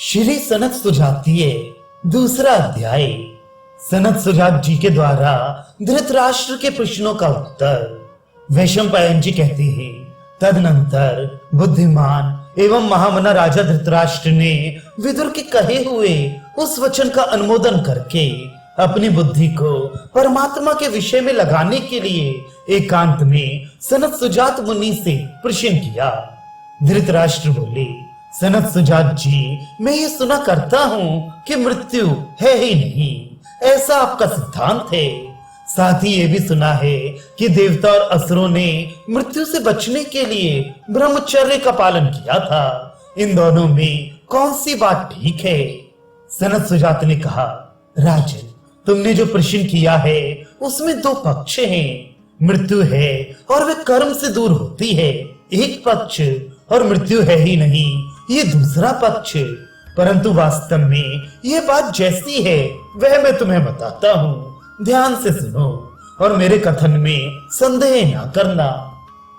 श्री सनत सुजातीय दूसरा अध्याय। सनत सुजात जी के द्वारा धृतराष्ट्र के प्रश्नों का उत्तर। वैशंपायन जी कहते हैं, तदनंतर बुद्धिमान एवं महामना राजा धृतराष्ट्र ने विदुर के कहे हुए उस वचन का अनुमोदन करके अपनी बुद्धि को परमात्मा के विषय में लगाने के लिए एकांत में सनत सुजात मुनि से प्रश्न किया। धृतराष्ट्र बोले, सनत सुजात जी, मैं ये सुना करता हूँ कि मृत्यु है ही नहीं, ऐसा आपका सिद्धांत है। साथ ही ये भी सुना है कि देवता और असुरों ने मृत्यु से बचने के लिए ब्रह्मचर्य का पालन किया था। इन दोनों में कौन सी बात ठीक है? सनत सुजात ने कहा, राजन, तुमने जो प्रश्न किया है उसमें दो पक्ष हैं। मृत्यु है और वे कर्म से दूर होती है, एक पक्ष, और मृत्यु है ही नहीं, ये दूसरा पक्ष। परंतु वास्तव में ये बात जैसी है वह मैं तुम्हें बताता हूँ, ध्यान से सुनो और मेरे कथन में संदेह ना करना।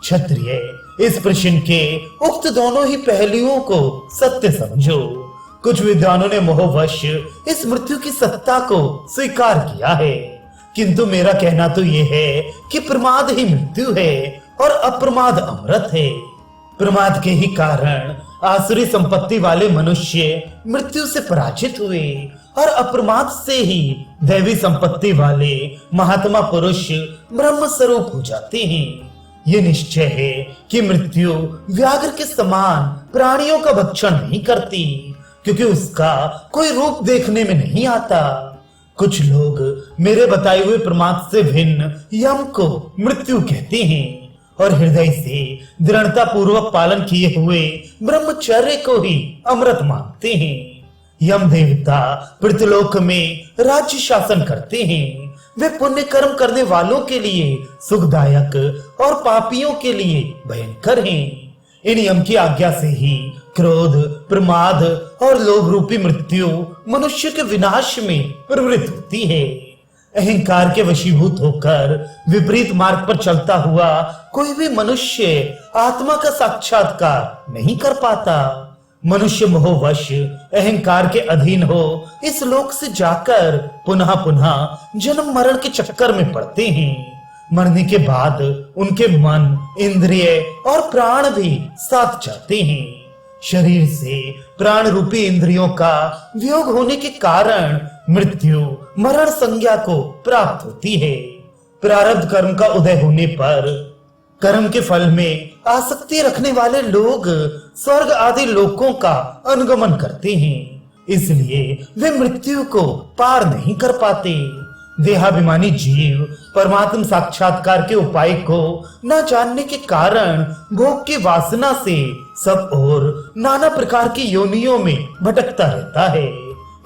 क्षत्रिय, इस प्रश्न के उक्त दोनों ही पहलुओं को सत्य समझो। कुछ विद्वानों ने मोहवश इस मृत्यु की सत्ता को स्वीकार किया है, किंतु मेरा कहना तो यह है कि प्रमाद ही मृत्यु है और अप्रमाद अमृत है। प्रमाद के ही कारण आसुरी संपत्ति वाले मनुष्य मृत्यु से पराजित हुए और अप्रमाद से ही दैवी संपत्ति वाले महात्मा पुरुष ब्रह्म स्वरूप हो जाते हैं। ये निश्चय है कि मृत्यु व्याघ्र के समान प्राणियों का भक्षण नहीं करती, क्योंकि उसका कोई रूप देखने में नहीं आता। कुछ लोग मेरे बताए हुए प्रमाद से भिन्न यम को मृत्यु कहते हैं और हृदय से दृढ़ता पूर्वक पालन किए हुए ब्रह्मचर्य को ही अमृत मानते हैं। यम देवता पृथ्वीलोक में राज्य शासन करते हैं। वे पुण्य कर्म करने वालों के लिए सुखदायक और पापियों के लिए भयंकर हैं। इन यम की आज्ञा से ही क्रोध, प्रमाद और लोभ रूपी मृत्यु मनुष्य के विनाश में प्रवृत्त होती है। अहंकार के वशीभूत होकर विपरीत मार्ग पर चलता हुआ कोई भी मनुष्य आत्मा का साक्षात्कार नहीं कर पाता। मनुष्य मोहवश अहंकार के अधीन हो इस लोक से जाकर पुनः पुनः जन्म मरण के चक्कर में पड़ते हैं। मरने के बाद उनके मन, इंद्रिय और प्राण भी साथ जाते हैं। शरीर से प्राण रूपी इंद्रियों का वियोग होने के कारण मृत्यु मरण संज्ञा को प्राप्त होती है। प्रारब्ध कर्म का उदय होने पर कर्म के फल में आसक्ति रखने वाले लोग स्वर्ग आदि लोकों का अनुगमन करते हैं, इसलिए वे मृत्यु को पार नहीं कर पाते। देहाभिमानी जीव परमात्म साक्षात्कार के उपाय को न जानने के कारण भोग की वासना से सब और नाना प्रकार की योनियों में भटकता रहता है।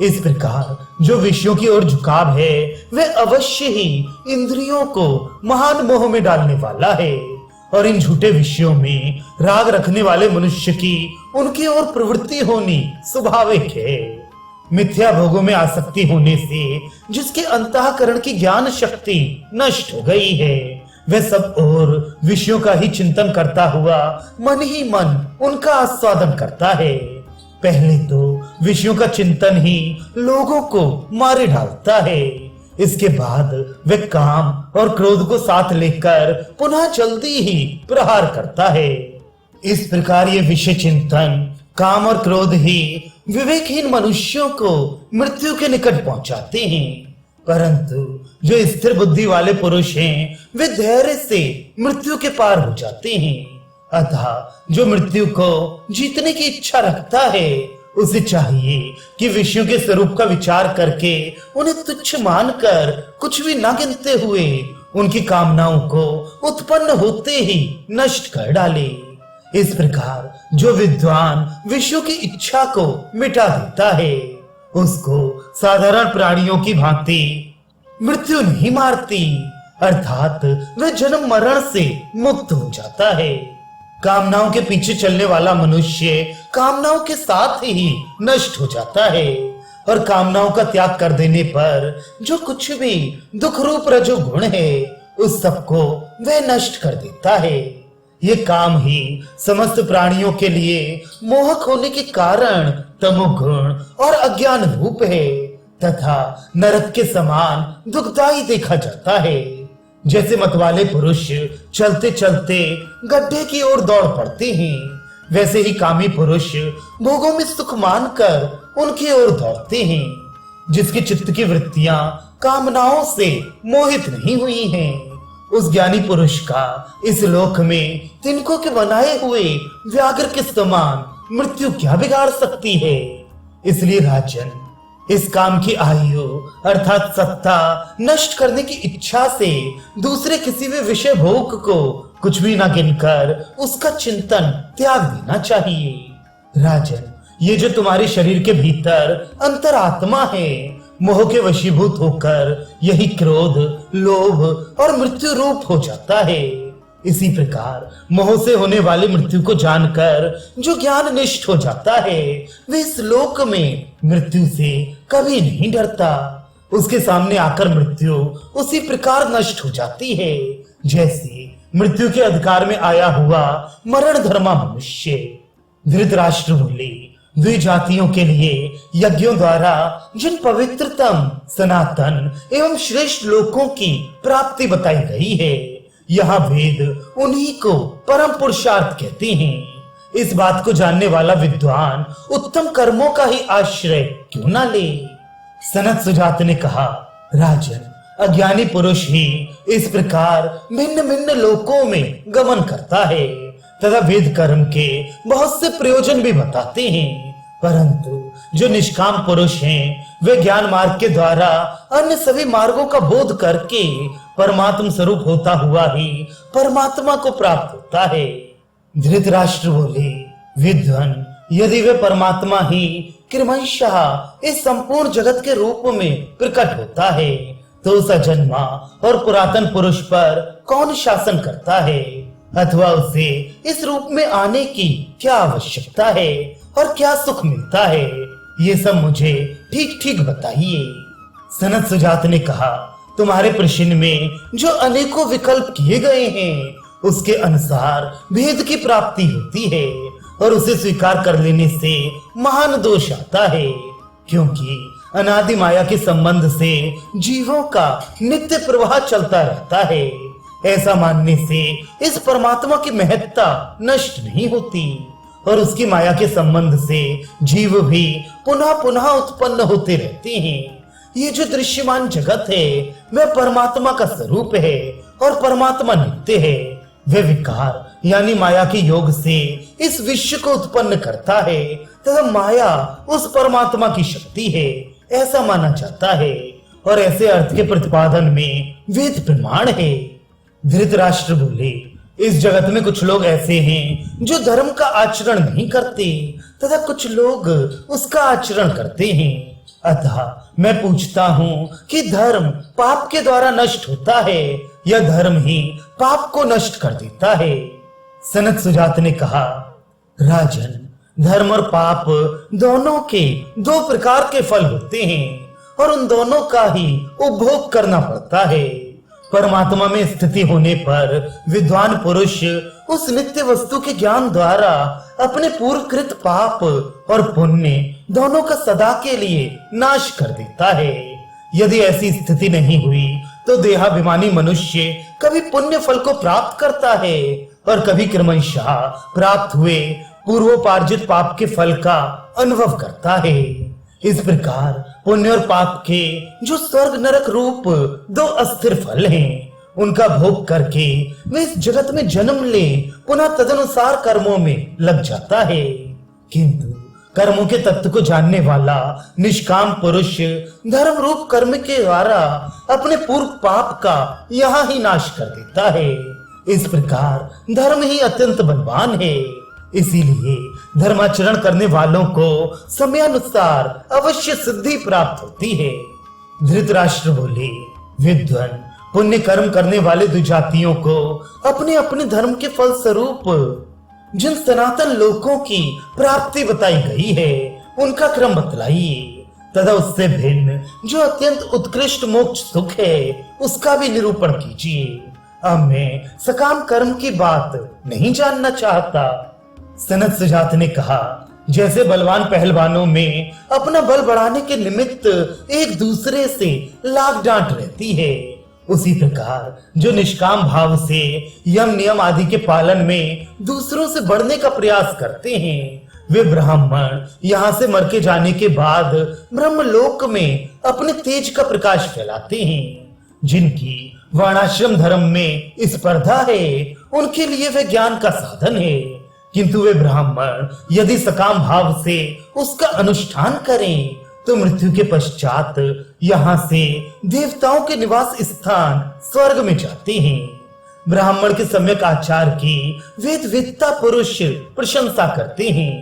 इस प्रकार जो विषयों की ओर झुकाव है वह अवश्य ही इंद्रियों को महान मोह में डालने वाला है, और इन झूठे विषयों में राग रखने वाले मनुष्य की उनकी ओर प्रवृत्ति होनी स्वाभाविक है। मिथ्या भोगों में आसक्ति होने से जिसके अंतःकरण की ज्ञान शक्ति नष्ट हो गई है, वह सब और विषयों का ही चिंतन करता हुआ मन ही मन उनका आस्वादन करता है। पहले तो विषयों का चिंतन ही लोगों को मारे डालता है, इसके बाद वह काम और क्रोध को साथ लेकर पुनः जल्दी ही प्रहार करता है। इस प्रकार ये विषय चिंतन, काम और क्रोध ही विवेकहीन मनुष्यों को मृत्यु के निकट पहुंचाते हैं। परंतु जो स्थिर बुद्धि वाले पुरुष हैं वे धैर्य से मृत्यु के पार हो जाते हैं। अतः जो मृत्यु को जीतने की इच्छा रखता है उसे चाहिए कि विषयों के स्वरूप का विचार करके उन्हें तुच्छ मानकर कुछ भी न गिनते हुए उनकी कामनाओं को उत्पन्न होते ही नष्ट कर डाले। इस प्रकार जो विद्वान विषयों की इच्छा को मिटा देता है उसको साधारण प्राणियों की भांति मृत्यु नहीं मारती, अर्थात वह जन्म मरण से मुक्त हो जाता है। कामनाओं के पीछे चलने वाला मनुष्य कामनाओं के साथ ही नष्ट हो जाता है, और कामनाओं का त्याग कर देने पर जो कुछ भी दुख रूप रजोगुण है उस सबको वह नष्ट कर देता है। ये काम ही समस्त प्राणियों के लिए मोहक होने के कारण तमोगुण और अज्ञान रूप है तथा नरक के समान दुखदाई देखा जाता है। जैसे मतवाले पुरुष चलते चलते गड्ढे की ओर दौड़ पड़ते हैं, वैसे ही कामी पुरुष भोगों में सुख मानकर उनकी ओर दौड़ते हैं। जिसके चित्त की वृत्तियां कामनाओं से मोहित नहीं हुई हैं, उस ज्ञानी पुरुष का इस लोक में तिनकों के बनाए हुए व्याघ्र के समान मृत्यु क्या बिगाड़ सकती है। इसलिए राजन, इस काम की आयु अर्थात सत्ता नष्ट करने की इच्छा से दूसरे किसी भी विषय भोग को कुछ भी न गिनकर उसका चिंतन त्याग देना चाहिए। राजन, ये जो तुम्हारे शरीर के भीतर अंतरात्मा है, मोह के वशीभूत होकर यही क्रोध, लोभ और मृत्यु रूप हो जाता है। इसी प्रकार मोह से होने वाली मृत्यु को जानकर जो ज्ञान निष्ठ हो जाता है, वे इस लोक में मृत्यु से कभी नहीं डरता। उसके सामने आकर मृत्यु उसी प्रकार नष्ट हो जाती है जैसे मृत्यु के अधिकार में आया हुआ मरण धर्मा मनुष्य। धृतराष्ट्र बोले, द्विजातियों के लिए यज्ञों द्वारा जिन पवित्रतम, सनातन एवं श्रेष्ठ लोकों की प्राप्ति बताई गई है, यहाँ वेद उन्हीं को परम पुरुषार्थ कहते हैं। इस बात को जानने वाला विद्वान उत्तम कर्मों का ही आश्रय क्यों ना ले। सनत सुजात ने कहा, राजन, अज्ञानी पुरुष ही इस प्रकार भिन्न भिन्न लोकों में गमन करता है तथा वेद कर्म के बहुत से प्रयोजन भी बताते हैं, परंतु जो निष्काम पुरुष हैं, वे ज्ञान मार्ग के द्वारा अन्य सभी मार्गों का बोध करके परमात्म स्वरूप होता हुआ ही परमात्मा को प्राप्त होता है। धृतराष्ट्र बोले, विद्वान, यदि वे परमात्मा ही क्रमशः इस संपूर्ण जगत के रूप में प्रकट होता है, तो उस अजन्मा और पुरातन पुरुष पर कौन शासन करता है, अथवा उसे इस रूप में आने की क्या आवश्यकता है और क्या सुख मिलता है, ये सब मुझे ठीक ठीक बताइए। सनत सुजात ने कहा, तुम्हारे प्रश्न में जो अनेकों विकल्प किए गए हैं, उसके अनुसार भेद की प्राप्ति होती है और उसे स्वीकार कर लेने से महान दोष आता है, क्योंकि अनादि माया के संबंध से जीवों का नित्य प्रवाह चलता रहता है। ऐसा मानने से इस परमात्मा की महत्ता नष्ट नहीं होती और उसकी माया के संबंध से जीव भी पुनः पुनः उत्पन्न होते रहते हैं। ये जो दृश्यमान जगत है, वह परमात्मा का स्वरूप है और परमात्मा नित्य है। वह विकार यानी माया के योग से इस विश्व को उत्पन्न करता है तथा माया उस परमात्मा की शक्ति है, ऐसा माना जाता है और ऐसे अर्थ के प्रतिपादन में वेद प्रमाण है। धृतराष्ट्र बोले, इस जगत में कुछ लोग ऐसे हैं जो धर्म का आचरण नहीं करते तथा कुछ लोग उसका आचरण करते हैं। अतः मैं पूछता हूँ कि धर्म पाप के द्वारा नष्ट होता है या धर्म ही पाप को नष्ट कर देता है। सनत सुजात ने कहा, राजन, धर्म और पाप दोनों के दो प्रकार के फल होते हैं और उन दोनों का ही उपभोग करना पड़ता है। परमात्मा में स्थिति होने पर विद्वान पुरुष उस नित्य वस्तु के ज्ञान द्वारा अपने पूर्वकृत पाप और पुण्य दोनों का सदा के लिए नाश कर देता है। यदि ऐसी स्थिति नहीं हुई तो देहाभिमानी मनुष्य कभी पुण्य फल को प्राप्त करता है और कभी क्रमशः प्राप्त हुए पूर्वोपार्जित पाप के फल का अनुभव करता है। इस प्रकार पुण्य और पाप के जो स्वर्ग नरक रूप दो अस्थिर फल हैं, उनका भोग करके वे इस जगत में जन्म ले पुनः तदनुसार कर्मों में लग जाता है। किंतु कर्मों के तत्व को जानने वाला निष्काम पुरुष धर्म रूप कर्म के द्वारा अपने पूर्व पाप का यहाँ ही नाश कर देता है। इस प्रकार धर्म ही अत्यंत बलवान है। इसीलिए धर्माचरण करने वालों को समयानुसार अवश्य सिद्धि प्राप्त होती है। धृतराष्ट्र बोले, विद्वान, पुण्य कर्म करने वाले द्विजातियों को अपने अपने धर्म के फल स्वरूप जिन सनातन लोकों की प्राप्ति बताई गई है, उनका क्रम बतलाइए तथा उससे भिन्न जो अत्यंत उत्कृष्ट मोक्ष सुख है, उसका भी निरूपण कीजिए। अब मैं सकाम कर्म की बात नहीं जानना चाहता। सनत सुजात ने कहा, जैसे बलवान पहलवानों में अपना बल बढ़ाने के निमित्त एक दूसरे से लाग डांट रहती है, उसी प्रकार जो निष्काम भाव से यम नियम आदि के पालन में दूसरों से बढ़ने का प्रयास करते हैं, वे ब्राह्मण यहाँ से मर के जाने के बाद ब्रह्मलोक में अपने तेज का प्रकाश फैलाते हैं। जिनकी वर्णाश्रम धर्म में स्पर्धा है, उनके लिए वे ज्ञान का साधन है, किंतु वे ब्राह्मण यदि सकाम भाव से उसका अनुष्ठान करें तो मृत्यु के पश्चात यहाँ से देवताओं के निवास स्थान स्वर्ग में जाते हैं। ब्राह्मण के सम्यक आचार की वेदवेत्ता पुरुष प्रशंसा करते हैं,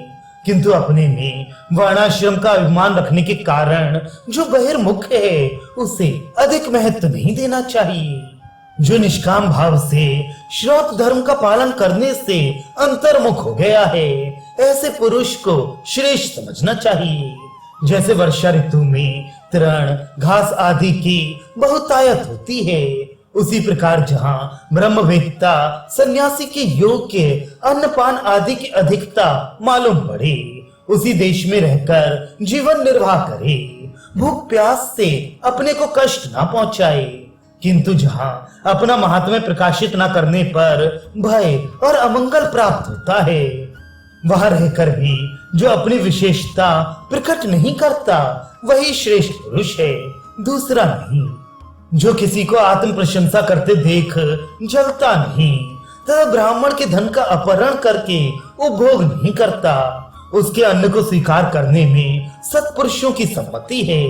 किंतु अपने में वर्णाश्रम का अभिमान रखने के कारण जो बहिर्मुख है उसे अधिक महत्व नहीं देना चाहिए। जो निष्काम भाव से श्रौत धर्म का पालन करने से अंतर्मुख हो गया है, ऐसे पुरुष को श्रेष्ठ समझना चाहिए। जैसे वर्षा ऋतु में तृण घास आदि की बहुतायत होती है, उसी प्रकार जहाँ ब्रह्मवेत्ता सन्यासी के योग्य अन्नपान आदि की अधिकता मालूम पड़े, उसी देश में रहकर जीवन निर्वाह करे, भूख प्यास से अपने को कष्ट ना पहुंचाए। किंतु जहाँ अपना महात्म्य प्रकाशित न करने पर भय और अमंगल प्राप्त होता है, वहां रहकर भी जो अपनी विशेषता प्रकट नहीं करता, वही श्रेष्ठ पुरुष है, दूसरा नहीं। जो किसी को आत्म प्रशंसा करते देख जलता नहीं तथा ब्राह्मण के धन का अपहरण करके उपभोग नहीं करता, उसके अन्न को स्वीकार करने में सत्पुरुषों की सम्मति है।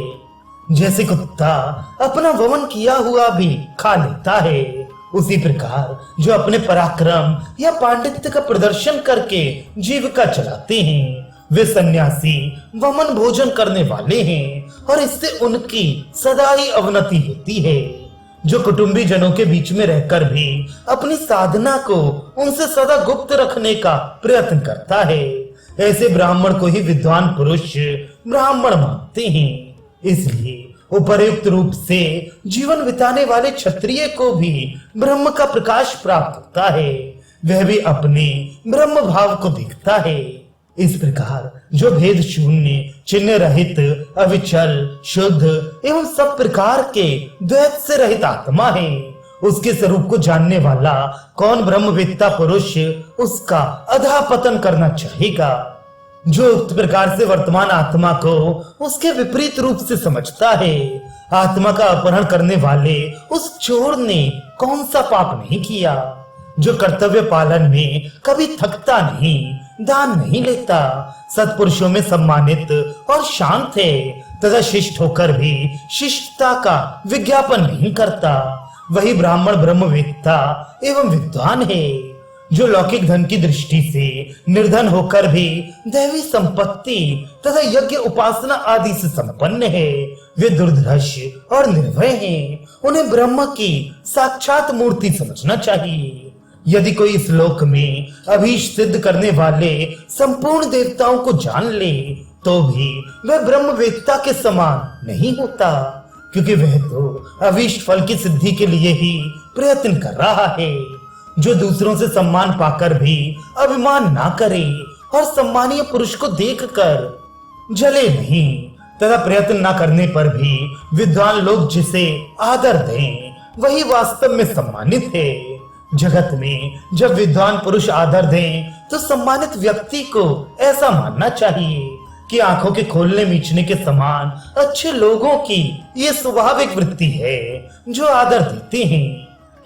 जैसे कुत्ता अपना वमन किया हुआ भी खा लेता है, उसी प्रकार जो अपने पराक्रम या पांडित्य का प्रदर्शन करके जीविका चलाते हैं, वे सन्यासी वमन भोजन करने वाले हैं और इससे उनकी सदा ही अवनति होती है। जो कुटुंबी जनों के बीच में रहकर भी अपनी साधना को उनसे सदा गुप्त रखने का प्रयत्न करता है, ऐसे ब्राह्मण को ही विद्वान पुरुष ब्राह्मण मानते हैं। इसलिए उपयुक्त रूप से जीवन बिताने वाले क्षत्रिय को भी ब्रह्म का प्रकाश प्राप्त होता है, वह भी अपने ब्रह्म भाव को दिखता है। इस प्रकार जो भेद शून्य चिन्ह रहित अविचल शुद्ध एवं सब प्रकार के द्वैत से रहित आत्मा है, उसके स्वरूप को जानने वाला कौन ब्रह्मवेत्ता पुरुष उसका अधःपतन करना चाहेगा। जो उक्त प्रकार से वर्तमान आत्मा को उसके विपरीत रूप से समझता है, आत्मा का अपहरण करने वाले उस चोर ने कौन सा पाप नहीं किया। जो कर्तव्य पालन में कभी थकता नहीं, दान नहीं लेता, सत्पुरुषों में सम्मानित और शांत है तथा शिष्ट होकर भी शिष्टता का विज्ञापन नहीं करता, वही ब्राह्मण ब्रह्मवेत्ता एवं विद्वान है। जो लौकिक धन की दृष्टि से निर्धन होकर भी दैवी संपत्ति तथा यज्ञ उपासना आदि से संपन्न है, वे दुर्धर्ष और निर्भय हैं। उन्हें ब्रह्म की साक्षात मूर्ति समझना चाहिए। यदि कोई इस लोक में अभीष्ट सिद्ध करने वाले संपूर्ण देवताओं को जान ले, तो भी वह ब्रह्मवेत्ता के समान नहीं होता, क्योंकि वह तो अभीष्ट फल की सिद्धि के लिए ही प्रयत्न कर रहा है। जो दूसरों से सम्मान पाकर भी अभिमान ना करे और सम्मानीय पुरुष को देखकर जले नहीं तथा प्रयत्न ना करने पर भी विद्वान लोग जिसे आदर दें, वही वास्तव में सम्मानित है। जगत में जब विद्वान पुरुष आदर दें तो सम्मानित व्यक्ति को ऐसा मानना चाहिए कि आंखों के खोलने मीचने के समान अच्छे लोगों की ये स्वाभाविक वृत्ति है जो आदर देते हैं।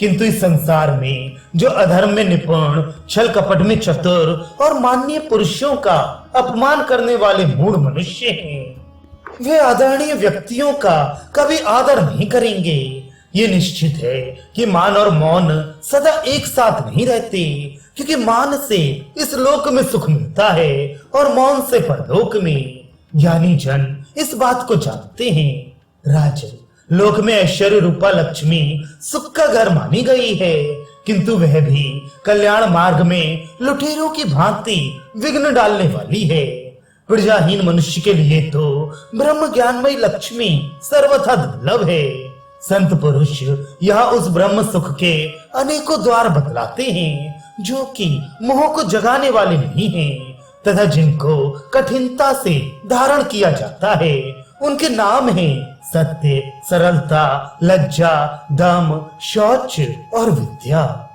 किंतु इस संसार में जो अधर्म में निपुण, छल कपट में चतुर और माननीय पुरुषों का अपमान करने वाले मूढ़ मनुष्य हैं, वे आदरणीय व्यक्तियों का कभी आदर नहीं करेंगे। ये निश्चित है कि मान और मौन सदा एक साथ नहीं रहते, क्योंकि मान से इस लोक में सुख मिलता है और मौन से परलोक में। ज्ञानी जन इस बात को जानते हैं। राजन, लोक में ऐश्वर्य रूपा लक्ष्मी सुख का घर मानी गई है, किंतु वह भी कल्याण मार्ग में लुटेरों की भांति विघ्न डालने वाली है। प्रजाहीन मनुष्य के लिए तो ब्रह्म ज्ञानमयी लक्ष्मी सर्वथा दुर्लभ है। संत पुरुष यह उस ब्रह्म सुख के अनेकों द्वार बतलाते हैं जो कि मोह को जगाने वाले नहीं हैं तथा जिनको कठिनता से धारण किया जाता है। उनके नाम हैं सत्य, सरलता, लज्जा, दम, शौच और विद्या।